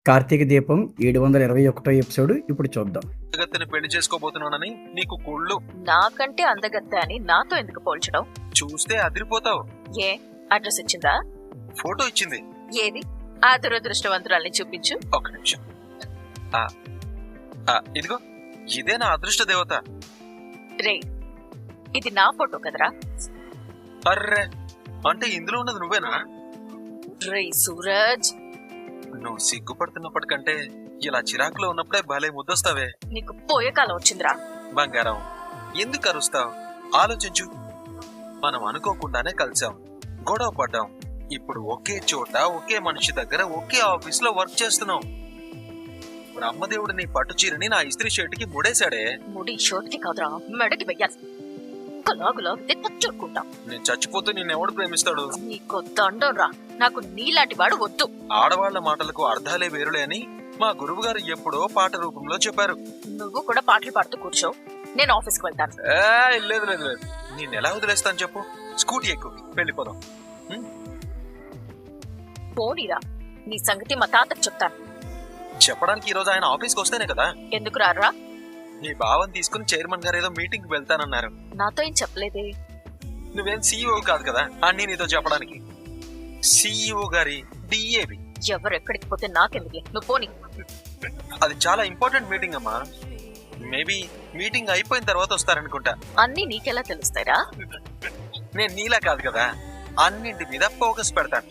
కార్తీక దీపం 721 ఎపిసోడ్ ఇప్పుడు చూద్దాం. అందగత్తెని పెళ్లి చేసుకోబోతున్నానని నీకు కుళ్ళు. నాకంటే అందగత్తె అని నాతో ఎందుకు పోల్చడం? చూస్తే అదిరిపోతావు. ఏ అడ్రస్ ఇచ్చిందా? ఫోటో ఇచ్చింది. ఏది? ఆ దురదృష్టవంతురాల్ని చూపించు. ఒక్క నిమిషం. ఇదిగో ఇదే నా అదృష్ట దేవత. రే, ఇది నా ఫోటో కదరా? అర్రే, అంటే ఇందులో ఉన్నది నువ్వేనా? రే సూరజ్, నువ్వు సిగ్గుపడుతున్నప్పటికంటే ఇలా చిరాకులో ఉన్నప్పుడే భలే ముద్దొస్తావే. నీకు పోయే కాలం వచ్చిందిరా. బంగారం, ఎందుకు అరుస్తావు? ఆలోచించు. మనం అనుకోకుండానే కలిసాం, గొడవ పడ్డాం. ఇప్పుడు ఒకే చోట ఒకే మనిషి దగ్గర ఒకే ఆఫీస్ లో వర్క్ చేస్తున్నాం. బ్రహ్మదేవుడు నీ పట్టు చీరని నా ఇస్త్రీ షర్ట్ కి ముడేశాడే. ముడి షర్ట్ కి కాదురా, మెడకి వెయ్యాలి. చూడుకుంటాం. నేను చచ్చిపోతూ నిన్నెవడు ప్రేమిస్తాడు? నీకు దండం రా, నాకు నీలాంటి వాడు వద్దు. ఆడవాళ్ల మాటలకు అర్థాలే వేరులే అని మా గురువు గారు ఎప్పుడో పాట రూపంలో చెప్పారు. నువ్వు కూడా పాటలు పాడుతూ కూర్చో, నేను ఆఫీస్కి వెళ్తాను. లేదు లేదు లేదు, నేను ఎలా వదిలేస్తాను చెప్పు? స్కూటీ ఎక్కువ, వెళ్ళిపోదాం. పోనీరా, నీ సంగతి మా తాతకు చెప్తాను. చెప్పడానికి ఈ రోజు ఆయన ఆఫీస్కి వస్తేనే కదా. ఎందుకు రారా? నీ భావం తీసుకుని చైర్మన్ గారు ఏదో మీటింగ్ కి వెళ్తానన్నారు. నాతో ఏం చెప్పలేదే. నువ్వేం సీఈఓ కాదు కదా అన్ని నీతో చెప్పడానికి. సీఈఓ గారి డిఏవి. ఎవరెక్కడికి పోతే నాకెందుకే, నువ్వు పోనీ. అది చాలా ఇంపార్టెంట్ మీటింగ్ అమ్మా. మేబీ మీటింగ్ అయిపోయిన తర్వాత వస్తారనుకుంటా. అన్ని నీకెలా తెలుస్తాయిరా? నేను నీలా కాదు కదా, అన్నింటి మీద ఫోకస్ పెడతాను.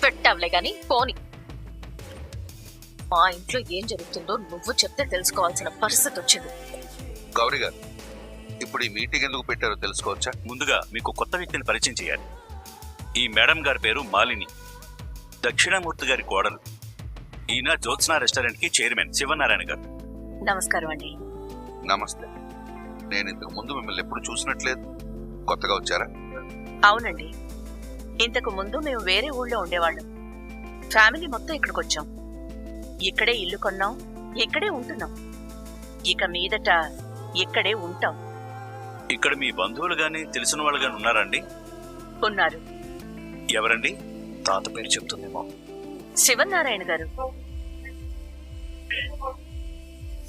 పెట్టావులే గాని పోనీ. మా ఇంట్లో ఏం జరుగుతుందో నువ్వు చెప్తే తెలుసుకోవాల్సిన పరిస్థితి వచ్చింది. గౌరీ గారు, ఇప్పుడు ఈ మీటింగ్ ఎందుకు పెట్టారో తెలుసుకోవచ్చా? ముందుగా మీకు కొత్త వ్యక్తిని పరిచయం చేయాలి. ఈ మేడం గారి పేరు మాలిని, దక్షిణామూర్తి గారి కోడలు. ఈయన జ్యోత్స్నా రెస్టారెంట్ కి చైర్మన్ శివనారాయణ గారు. నమస్కారం అండి. నమస్తే. నేను ఇంతకు ముందు మిమ్మల్ని ఎప్పుడు చూసినట్లేదు, కొత్తగా వచ్చారా? అవునండి, ఇంతకు ముందు మేము వేరే ఊళ్ళో ఉండేవాళ్ళం. ఫ్యామిలీ మొత్తం ఇక్కడికి వచ్చాం. ఇక్కడే ఇల్లు కొన్నాం, ఇక్కడే ఉంటున్నాం. ఇక మీదట ఇక్కడే ఉంటాం. ఇక్కడ మీ బంధువులు గాని తెలిసిన వాళ్ళు గాని ఉన్నారండి? ఉన్నారు. ఎవరండి? తాత పేరు చెప్తుందేమో. శివనారాయణ గారు.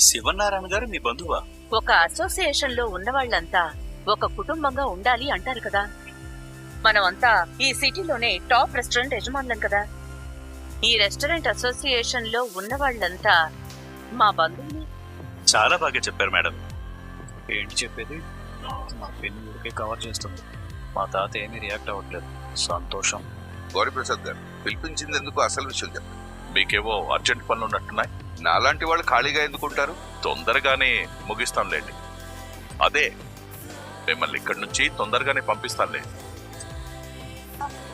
శివనారాయణ గారు మీ బంధువా? ఒక అసోసియేషన్ లో ఉన్న వాళ్ళంతా ఒక కుటుంబంగా ఉండాలి అంటారు కదా. మనమంతా ఈ సిటీలోనే టాప్ రెస్టారెంట్ యజమానులం కదా. ఈ రెస్టారెంట్ అసోసియేషన్ లో ఉన్న వాళ్ళంతా మా బంధువులు. చాలా బాగా చెప్పారు మేడం. ఏంటి చెప్పేది? మా పెన్ను ఊరికే కవర్ చేస్తుంది. మా తాత ఏమీ రియాక్ట్ అవ్వట్లేదు. సంతోషం. గౌరీప్రసాద్ గారు, పిలిపించింది ఎందుకు? అసలు విషయం చెప్పండి. మీకేవో అర్జెంట్ పనులు ఉన్నట్టున్నాయి. నాలాంటి వాళ్ళు ఖాళీగా ఎందుకుంటారు? తొందరగానే ముగిస్తానులేండి. అదే, మిమ్మల్ని ఇక్కడి నుంచి తొందరగానే పంపిస్తానులే.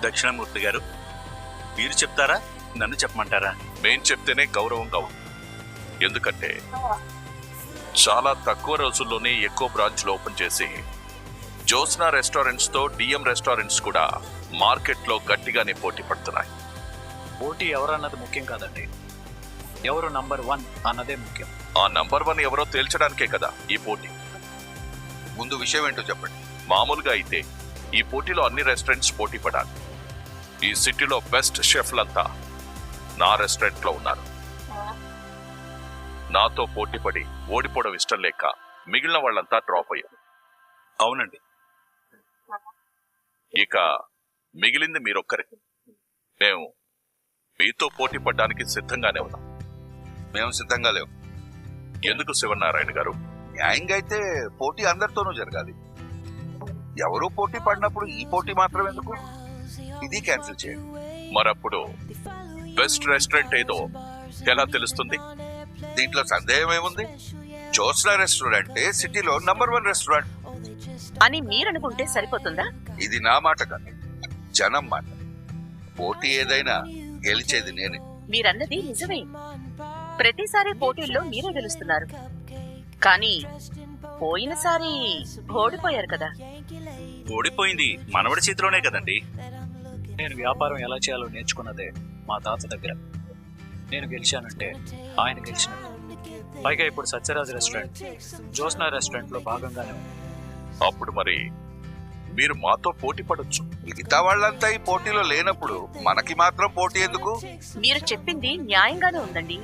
దక్షిణామూర్తి గారు, మీరు చెప్తారా, నన్ను చెప్పమంటారా? నేను చెప్తేనే గౌరవంగా ఉంది. ఎందుకంటే చాలా తక్కువ రోజుల్లోనే ఎక్కువ బ్రాంచ్లు ఓపెన్ చేసి జ్యోత్స్నా రెస్టారెంట్స్ తో డిఎం రెస్టారెంట్స్ కూడా మార్కెట్లో గట్టిగానే పోటీ పడుతున్నాయి. పోటీ ఎవరన్నది ముఖ్యం కాదండి, ఎవరు నంబర్ 1 అన్నదే ముఖ్యం. ఆ నంబర్ 1 ఎవరో తేల్చడానికే కదా ఈ పోటీ. ముందు విషయం ఏంటో చెప్పండి. మామూలుగా అయితే ఈ పోటీలో అన్ని రెస్టారెంట్స్ పోటీ పడాలి. ఈ సిటీలో బెస్ట్ షెఫ్లంతా నా రెస్టారెంట్ లో ఉన్నారు. నాతో పోటీ పడి ఓడిపోవడం ఇష్టం లేక మిగిలిన వాళ్ళంతా డ్రాప్ అయ్యారు. అవునండి. ఇక మిగిలింది మీరొక్కరే. మేము మీతో పోటీ పడడానికి సిద్ధంగానే ఉన్నాం. మేము సిద్ధంగా లేవు. ఎందుకు శివనారాయణ గారు? న్యాయంగా అయితే పోటీ అందరితోనూ జరగాలి. ఎవరూ పోటీ పడినప్పుడు ఈ పోటీ మాత్రం ఎందుకు? ఇది క్యాన్సిల్ చేయండి. మరప్పుడు బెస్ట్ రెస్టారెంట్ ఏదో ఎలా తెలుస్తుంది? దీంట్లో సందేహం ఏముంది? జ్యోత్స్నా రెస్టారెంట్ సిటీలో నంబర్ 1 రెస్టారెంట్ అని మీరనుకుంటే సరిపోతుందా? ఇది నా మాట కాదు, జనం మాట. పోటీ ఏదైనా గెలిచేది నేనే. మీరన్నది నిజమే. ప్రతిసారి పోటీల్లో మీరే గెలుస్తున్నారు. కానీ పోయినసారి ఓడిపోయారు కదా. ఓడిపోయింది మనవడి చేతిలోనే కదండి. నేను వ్యాపారం ఎలా చేయాలో నేర్చుకున్నదే మా తాత దగ్గర. నేను గెలిచానంటే ఆయన గెలిచినట్టు. పైగా ఇప్పుడు సత్యరాజ్ రెస్టారెంట్ జ్యోత్స్నా రెస్టారెంట్ లో భాగంగానే ఉంది. అప్పుడు మరి మీరు మాతో పోటీ పడొచ్చు. మిగతా వాళ్ళంతా ఈ పోటీలో లేనప్పుడు మనకి మాత్రం పోటీ ఎందుకు? మీరు చెప్పింది న్యాయంగానే ఉందండి.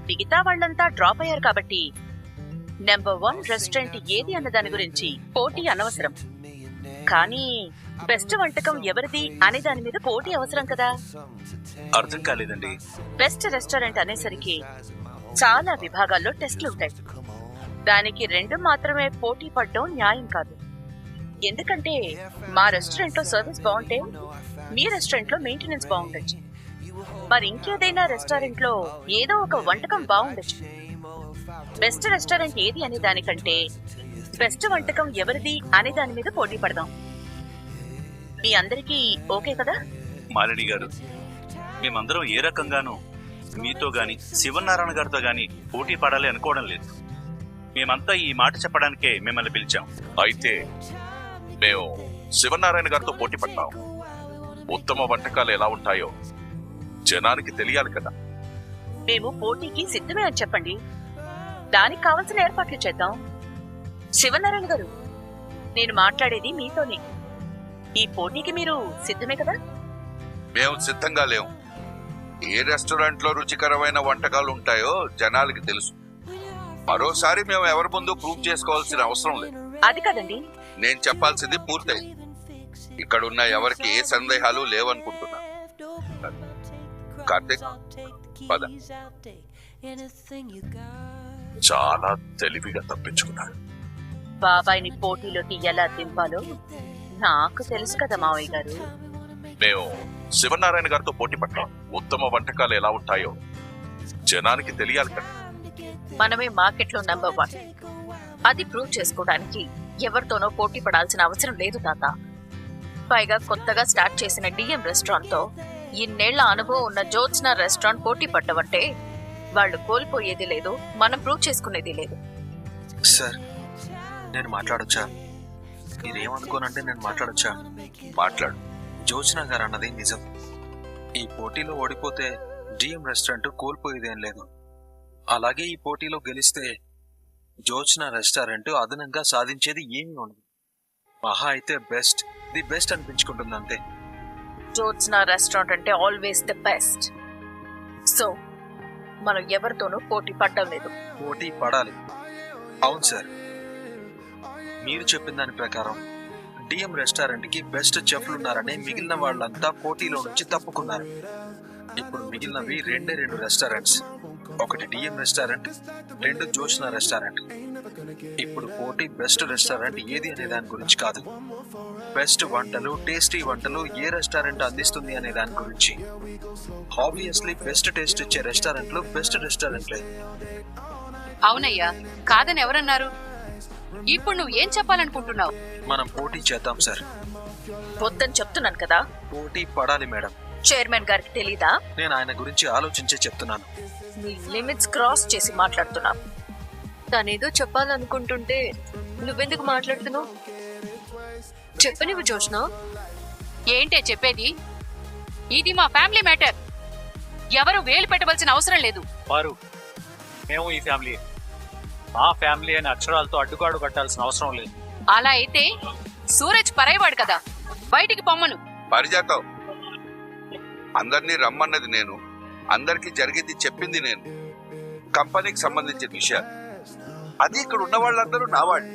మిగతా వాళ్ళంతా డ్రాప్ అయ్యారు కాబట్టి నెంబర్ 1 రెస్టారెంట్ ఏది అన్న దాని గురించి పోటీ అనవసరం. కానీ బెస్ట్ వంటకం ఎవరిది అనే దాని మీద పోటీ అవసరం కదా. అర్థం కాలేదండి. బెస్ట్ రెస్టారెంట్ అనేసరికి చాలా విభాగాల్లో టెస్టులు ఉంటాయి. దానికి 2 మాత్రమే పోటీ పడడం న్యాయం కాదు. ఎందుకంటే మా రెస్టారెంట్ లో సర్వీస్ బాగుంటే మీ రెస్టారెంట్ లో మెయింటెనెన్స్ బాగుండొచ్చు. మరి ఇంకేదైనా రెస్టారెంట్ లో ఏదో ఒక వంటకం బాగుండొచ్చు. బెస్ట్ రెస్టారెంట్ ఏది అనే దానికంటే బెస్ట్ వంటకం ఎవరిది అనే దాని మీద పోటీ పడదాం. మీ అందరికీ ఓకే కదా? మాలిని గారు, మేమందరం ఏ రకంగానూ మీతో గాని శివనారాయణ గారితో గాని పోటీ పడాలి అనుకోవడం లేదు. మేమంతా ఈ మాట చెప్పడానికే మిమ్మల్ని పిలిచాం. అయితే మేము శివనారాయణ గారితో పోటీ పడ్డాం. ఉత్తమ వంటకాలు ఎలా ఉంటాయో జనానికి తెలియాలి కదా. మేము పోటీకి సిద్ధమే అని చెప్పండి. దానికి కావలసిన ఏర్పాట్లు చేద్దాం. శివనారాయణ గారు, నేను మాట్లాడేది మీతోనే. ఈ పోటీకి మీరు సిద్ధమే కదా? మేము సిద్ధంగా లేము. ఏ రెస్టారెంట్ లో రుచికరమైన వంటకాలు ఉంటాయో జనాలకి తెలుసు. మరోసారి మేము ఎవరి ముందు ప్రూవ్ చేసుకోవాల్సిన అవసరం లేదు. అది కదండి, నేను చెప్పాల్సింది పూర్తయింది. ఇక్కడున్న ఎవరికి ఏ సందేహాలు లేవనుకుంటున్నా. కార్తీక్, పద. చాలా తెలివిగా తప్పించుకున్నాడు. బాబాయిని పోటీలోకి ఎలా దింపాలో నాకు తెలుసు కదా మావయ్య గారు. మేము శివనారాయణ గారితో పోటీ పడ్డాం. ఉత్తమ వంటకాలు ఎలా ఉంటాయో జనానికి తెలియాలి కదా. మనమే మార్కెట్లో నెంబర్ 1. అది ప్రూవ్ చేసుకోవడానికి ఎవరితోనో పోటీ పడాల్సిన అవసరం లేదు తాత. పైగా కొత్తగా స్టార్ట్ చేసిన డిఎం రెస్టారెంట్ తో ఇన్నేళ్ల అనుభవం ఉన్న జ్యోత్స్నా రెస్టారెంట్ పోటీ పడ్డవంటే వాళ్ళు కోల్పోయేది లేదు, మనం ప్రూవ్ చేసుకునేది లేదు. సార్, నేను మాట్లాడొచ్చా? మీరేమనుకోనంటే నేను మాట్లాడొచ్చా? మాట్లాడు. జ్యోత్స్నా గారు అన్నది నిజం. ఈ పోటీలో ఓడిపోతే డిఎం రెస్టారెంట్ కోల్పోయేదేం లేదు. అలాగే ఈ పోటీలో గెలిస్తే జ్యోత్స్నా రెస్టారెంట్ అదనంగా సాధించేది ఏమీ ఉండదు. మహా అయితే ది బెస్ట్ అనిపించుకుంటుంది అంతే. జ్యోత్స్నా రెస్టారెంట్ అంటే ఆల్వేస్ ద బెస్ట్. సో మనం ఎవరితోనూ పోటీ పడ్డం లేదు. పోటీ పడాలి. అవును సార్, మీరు చెప్పిన దాని ప్రకారం డిఎం రెస్టారెంట్ కి బెస్ట్ చెఫ్లు ఉన్నారని మిగిలిన వాళ్ళంతా పోటీలో నుంచి తప్పుకున్నారు. ఇప్పుడు మిగిలినవి 2 రెస్టారెంట్స్. ఒకటి డిఎం రెస్టారెంట్, 2 జ్యోత్స్నా రెస్టారెంట్. ఇప్పుడు పోటీ బెస్ట్ రెస్టారెంట్ ఏది అనే దాని గురించి కాదు, బెస్ట్ వంటలు, టేస్టీ వంటలు ఏ రెస్టారెంట్ అందిస్తుంది అనే దాని గురించి. ఆబ్వియస్లీ బెస్ట్ టేస్ట్ ఇచ్చే రెస్టారెంట్లు బెస్ట్ రెస్టారెంట్లే. అవునయ్యా, కాదని ఎవరన్నారు? ఇప్పుడు నువ్వు ఏం చెప్పాలనుకుంటున్నావు? మనం పోటీ చేద్దాం సార్. వద్దని చెప్తున్నాను కదా. పోటీ పడాలి మేడం. చైర్మన్ గారికి తెలీదా? నేను ఆయన గురించి ఆలోచించే చెప్తున్నాను. మీ లిమిట్స్ క్రాస్ చేసి మాట్లాడుతున్నావు. తనేదో చెప్పాలనుకుంటుంటే నువ్వెందుకు మాట్లాడుతున్నావు? చెప్పనివ్వు జోష్నా. ఏంటే చెప్పేది? ఇది మా ఫ్యామిలీ మ్యాటర్. ఎవరు వేలు పెట్టవలసిన అవసరం లేదు. వారు మేము ఈ ఫ్యామిలీ, మా ఫ్యామిలీ అని అక్షరాలతో అడ్డుగాడు కట్టాల్సిన అవసరం లేదు. అలా అయితే సూరజ్ పరాయివాడు కదా, బయటికి పొమ్మను. పరిజాతం, అందరినీ రమ్మన్నది నేను, అందరికి జరిగింది చెప్పింది నేను. కంపెనీకి సంబంధించిన విషయాలు అది ఇక్కడ ఉన్న వాళ్ళందరూ నా వాళ్ళు,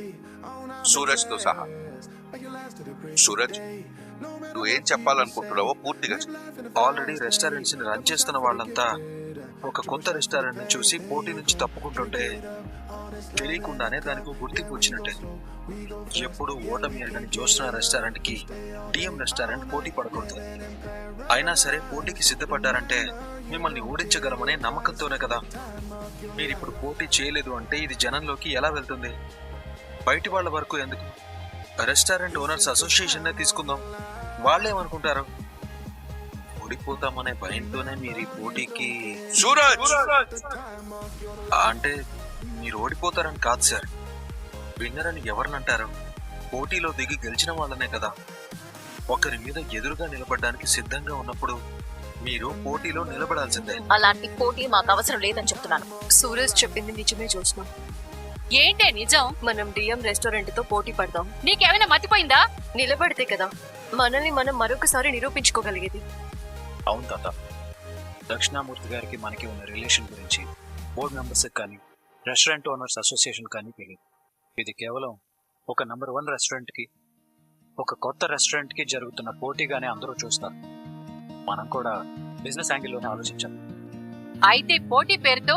సూరజ్ తో సహా. సూరజ్, నువ్వేం చెప్పాలనుకుంటున్నావో పూర్తిగా చెప్పు. ఆల్రెడీ రెస్టారెంట్స్ ని రన్ చేస్తున్న వాళ్ళంతా ఒక కొత్త రెస్టారెంట్ ని చూసి పోటీ నుంచి తప్పుకుంటుంటే తెలియకుండానే దానికి గుర్తింపు వచ్చినట్టే. ఎప్పుడు ఓటమి ఎరగని జ్యోత్స్నా రెస్టారెంట్ కి డిఎం రెస్టారెంట్ పోటీ పడకూడదు. అయినా సరే పోటీకి సిద్ధపడ్డారంటే మిమ్మల్ని ఓడించగలమనే నమ్మకంతోనే కదా. మీరు ఇప్పుడు పోటీ చేయలేదు అంటే ఇది జనంలోకి ఎలా వెళ్తుంది? బయటి వాళ్ళ వరకు ఎందుకు? రెస్టారెంట్ ఓనర్స్ అసోసియేషన్ తీసుకుందాం. వాళ్ళేమనుకుంటారు? ఓడిపోతామనే భయంతోనే మీరు ఈ పోటీకి. సూరజ్, అంటే మీరు ఓడిపోతారని కాదు సార్. విన్నర్ అని ఎవరినంటారు? పోటీలో దిగి గెలిచిన వాళ్ళనే కదా. ఒకరి మీద ఎదురుగా నిలబడడానికి సిద్ధంగా ఉన్నప్పుడు మీరు పోటీలో నిలబడాల్సిందే. అలాంటి పోటీ మాకు అవసరం లేదని చెప్తున్నాను. సూరజ్ చెప్పింది నిజమే జోష్నా. ఏంటే నిజం? మనం డిఎం రెస్టారెంట్ తో పోటీ పడదాం. నీకేమైనా మతిపోయిందా? నిలబడితే కదా మనల్ని మనం మరొకసారి నిరూపించుకోగలిగేది. అవును తాత, దక్షిణామూర్తి గారికి మనకి ఉన్న రిలేషన్ గురించి బోర్డు మెంబర్స్ కానీ రెస్టారెంట్ ఓనర్స్ అసోసియేషన్ కానీ తెలియదు. ఇది కేవలం ఒక నెంబర్ 1 రెస్టారెంట్ కి, ఒక కొత్త రెస్టారెంట్ కి జరుగుతున్న పోటీగానే అందరూ చూస్తారు. మనం కూడా బిజినెస్ యాంగిల్లోనే ఆలోచించాలి. అయితే పోటీ పేరుతో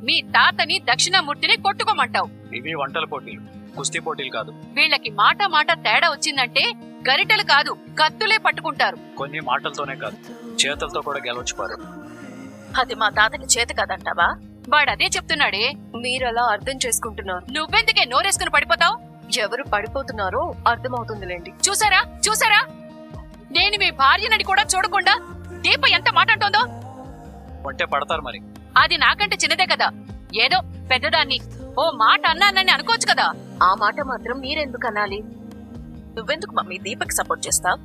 మీ తాతని దక్షిణామూర్తిని కొట్టుకోమంటావు? ఇవి వంటల పోటీలు, కుస్తీ పోటీలు కాదు. వీళ్ళకి మాట తేడా వచ్చిందంటే గరిటెలు కాదు కత్తులే పట్టుకుంటారు. కొన్ని మాటలతోనే కాదు, చేతలతో కూడా గెలవచ్చు పారు. అది మా తాతకి చేత కదంటావా? వాడదే చెప్తున్నాడే. మీరలా అర్థం చేసుకుంటున్నారు. నువ్వెందుకే నోరేసుకుని పడిపోతావు? ఎవరు పడిపోతున్నారో అర్థమవుతుందిలేండి. చూసారా నేను మీ భార్యనని కూడా చూడకుండా దీప ఎంత మాట అంటోందో. వంటే పడతారు మరి. అది నాకంటే చిన్నదే కదా, ఏదో పెద్దదాన్ని ఓ మాట అన్నానని అనుకోవచ్చు కదా. ఆ మాట మాత్రం మీరెందుకు అనాలి? నువ్వెందుకు మమ్మీ దీపక్ సపోర్ట్ చేస్తావు?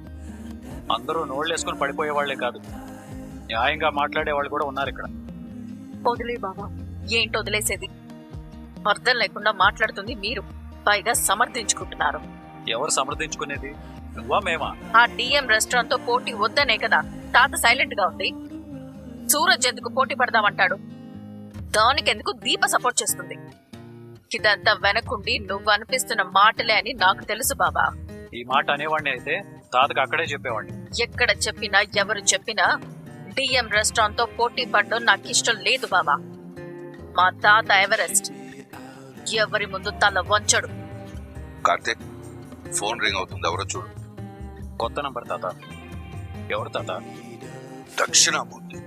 అందరూ నోళ్ళేసుకుని పడిపోయే వాళ్లే కాదు, న్యాయంగా మాట్లాడే వాళ్ళు కూడా ఉన్నారు ఇక్కడ. వదిలే బాబా. ఏంటి వదిలేసేది? అర్థం లేకుండా మాట్లాడుతుంది మీరు, పైగా సమర్థించుకుంటున్నారు. ఎవరు సమర్థించుకునేది? నువ్వా మేమా? ఆ డిఎం రెస్టారెంట్ తో పోటీ వద్దనే కదా తాత సైలెంట్ గా ఉంది. సూరజ్ ఎందుకు పోటీ పడదామంటాడు? దానికెందుకు దీప సపోర్ట్ చేస్తుంది? ఇదంతా వెనకుండి నువ్వు అనిపిస్తున్న మాటలే అని నాకు తెలుసు బాబా. ఈ మాట అనేవాడిని అయితే తాతకు అక్కడే చెప్పేవాడిని. ఎక్కడ చెప్పినా ఎవరు చెప్పినా డిఎం రెస్టారెంట్ తో పోటీ పడడం నాకు ఇష్టం లేదు బాబా. మా తాత ఎవరెస్ట్, ఎవరి ముందు తల వంచడు. కార్తీక్, ఫోన్ రింగ్ అవుతుంది, ఎవరో చూడు. కొత్త నంబర్ తాత. ఎవరు తాత? దక్షిణామూర్తి.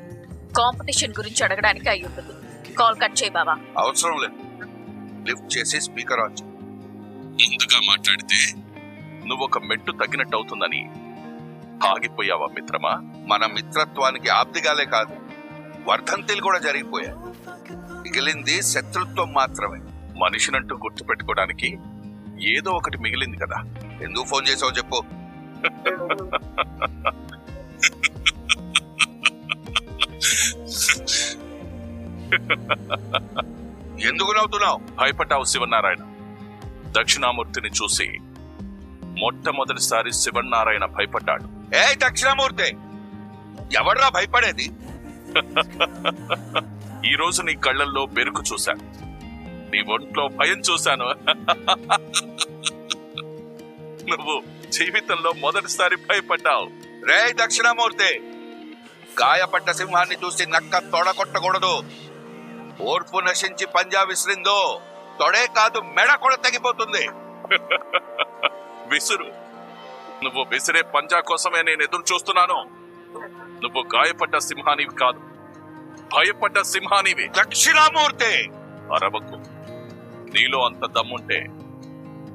కాంపిటీషన్ గురించి అడగడానికి అయి ఉంటుంది. కాల్ కట్ చేయి బాబా. అవసరం లేదు, లిఫ్ట్ చేసి స్పీకర్ ఆన్ చేయి. ముందుగా మాట్లాడితే నువ్వు ఒక మెట్టు తగ్గినట్టు అవుతుందని ఆగిపోయావా మిత్రమా? మన మిత్రత్వానికి ఆబ్దిగాలే కాదు, వర్ధంతిలు కూడా జరిగిపోయాయి. మిగిలింది శత్రుత్వం మాత్రమే. మనిషినంటూ గుర్తుపెట్టుకోవడానికి ఏదో ఒకటి మిగిలింది కదా. ఎందుకు ఫోన్ చేసావు చెప్పు. ఎందుకు నవ్వుతున్నావు? భయపడ్డావు శివనారాయణ. దక్షిణామూర్తిని చూసి మొట్టమొదటిసారి శివనారాయణ భయపడ్డాడు. ఏ దక్షిణామూర్తి, ఎవడ్రా భయపడేది? ఈ రోజు నీ కళ్ళల్లో బెరుకు చూశాను, నీ ఒంట్లో భయం చూశాను. నువ్వు జీవితంలో మొదటిసారి భయపడ్డావు. రే దక్షిణామూర్తి, గాయపడ్డ సింహాన్ని చూసి నక్క తొడగొట్టకూడదు. ఓర్పు నశించి పంజా విసిరిందో తొడే కాదు మెడ కూడా తెగిపోతుంది. విసురు. నువ్వు విసిరే పంజా కోసమే నేను ఎదురు చూస్తున్నాను. నువ్వు గాయపడ్డ సింహానివి కాదు, భయపడ్డ సింహానివి. దక్షిణామూర్తి, అరవకు. నీలో అంత దమ్ముంటే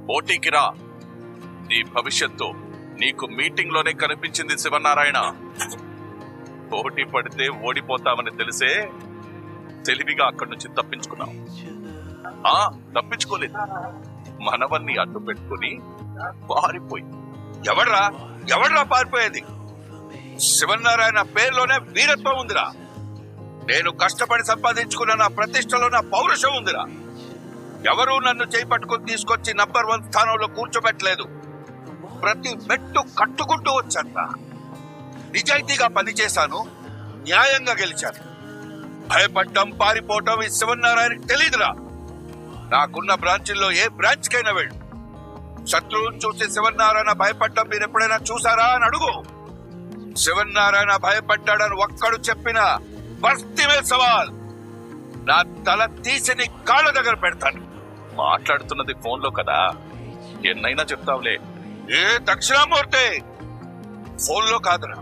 పోటీకి రా. నీ భవిష్యత్తు నీకు మీటింగ్ లోనే కనిపించింది శివనారాయణ. పోటీ పడితే ఓడిపోతామని తెలిసే తెలివిగా అక్కడి నుంచి తప్పించుకున్నావు. తప్పించుకోలేదు, మనవన్ని అడ్డు పెట్టుకుని పారిపోయి. ఎవడ్రా పారిపోయేది? శివనారాయణ పేరులోనే వీరత్వం ఉందిరా. నేను కష్టపడి సంపాదించుకున్న నా ప్రతిష్టలో నా పౌరుషం ఉందిరా. ఎవరూ నన్ను చేపట్టుకుని తీసుకొచ్చి నంబర్ 1 స్థానంలో కూర్చోబెట్టలేదు. ప్రతి మెట్టు కట్టుకుంటూ వచ్చాను. నిజాయితీగా పనిచేశాను, న్యాయంగా గెలిచాను. భయపడ్డం పారిపోవటం ఈ శివనారాయణకి తెలీదురా. నాకున్న బ్రాంచ్ల్లో ఏ బ్రాంచ్ కైనా వెళ్ళు. శత్రువుని చూసి శివనారాయణ భయపడ్డం మీరు ఎప్పుడైనా చూసారా అని అడుగు. శివనారాయణ భయపడ్డాడని ఒక్కడు చెప్పినా బస్తీమే సవాల్, నా తల తీసి నీ కాళ్ళ దగ్గర పెడతాను. మాట్లాడుతున్నది ఫోన్లో కదా, ఎన్నైనా చెప్తావులే. ఏ దక్షిణామూర్తి, ఫోన్లో కాదురా,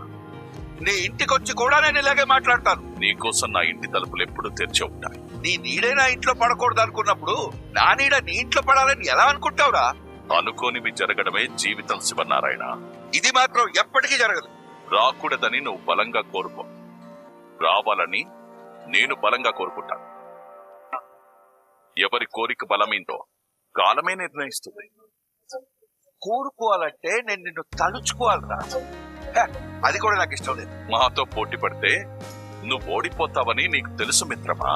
నీ ఇంటికొచ్చి కూడా నేను ఇలాగే మాట్లాడతాను. నీకోసం నా ఇంటి తలుపులు ఎప్పుడు తెరిచి ఉంటాయి. నీ నీడే నా ఇంట్లో పడకూడదు అనుకున్నప్పుడు నా నీడ నీ ఇంట్లో పడాలని ఎలా అనుకుంటావురా? అనుకోనివి జరగడమే జీవితం శివనారాయణ. ఇది మాత్రం ఎప్పటికీ జరగదు. రాకూడదని నువ్వు బలంగా కోరుకో, రావాలని నేను బలంగా కోరుకుంటాను. ఎవరి కోరిక బలమైందో కాలమే నిర్ణయిస్తుంది. కోరుకోవాలంటే నేను నిన్ను తలుచుకోవాలరా. అది కూడా నాకు ఇష్టం లేదు. మాతో పోటీ పడితే నువ్వు ఓడిపోతావని నీకు తెలుసు మిత్రమా.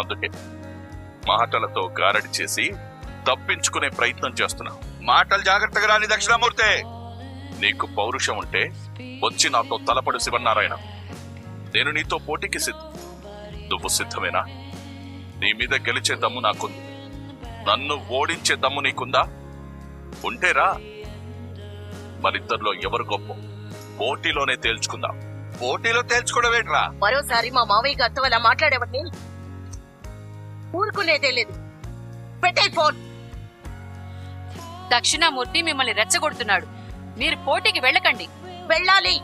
అందుకే మాటలతో గారడి చేసి తప్పించుకునే ప్రయత్నం చేస్తున్నావు. మాటలు జాగ్రత్తగా రాని దక్షిణామూర్తి. నీకు పౌరుషం ఉంటే వచ్చి నాతో తలపడు శివనారాయణ. నేను నీతో పోటీకి సిద్ధం. నువ్వు సిద్ధమేనా? నీ మీద గెలిచే దమ్ము నాకుంది. నన్ను ఓడించే దమ్ము నీకుందా? ఉంటేరా. మరిద్దరిలో ఎవరు గొప్ప పోటీలోనే తేల్చుకుందాం. పోటీలో తేల్చుకోవడం ఏంట్రా? మరోసారి మా మావయ్య గారితో అలా మాట్లాడేవాడిని ఊరుకునేదే లేదు. పెట్టే ఫోన్. దక్షిణామూర్తి మిమ్మల్ని రెచ్చగొడుతున్నాడు. మీరు పోటీకి వెళ్ళకండి. వెళ్ళాలి.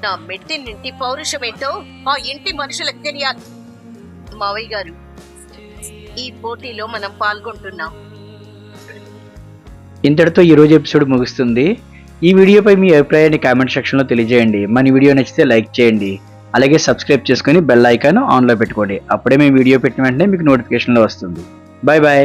నా మెట్టినింటి పౌరుషమేంటో ఆ ఇంటి మనుషులకు తెలియాలి. మావయ్య గారు, ఈ పోటీలో మనం పాల్గొంటున్నాం. ఇంతటితో ఈరోజు ఎపిసోడ్ ముగుస్తుంది. ఈ వీడియోపై మీ అభిప్రాయాన్ని కామెంట్ సెక్షన్లో తెలియజేయండి. మన వీడియో నచ్చితే లైక్ చేయండి. అలాగే సబ్స్క్రైబ్ చేసుకొని బెల్ ఐకాన్ ఆన్లో పెట్టుకోండి. అప్పుడే మేము వీడియో పెట్టిన వెంటనే మీకు నోటిఫికేషన్లో వస్తుంది. Bye bye.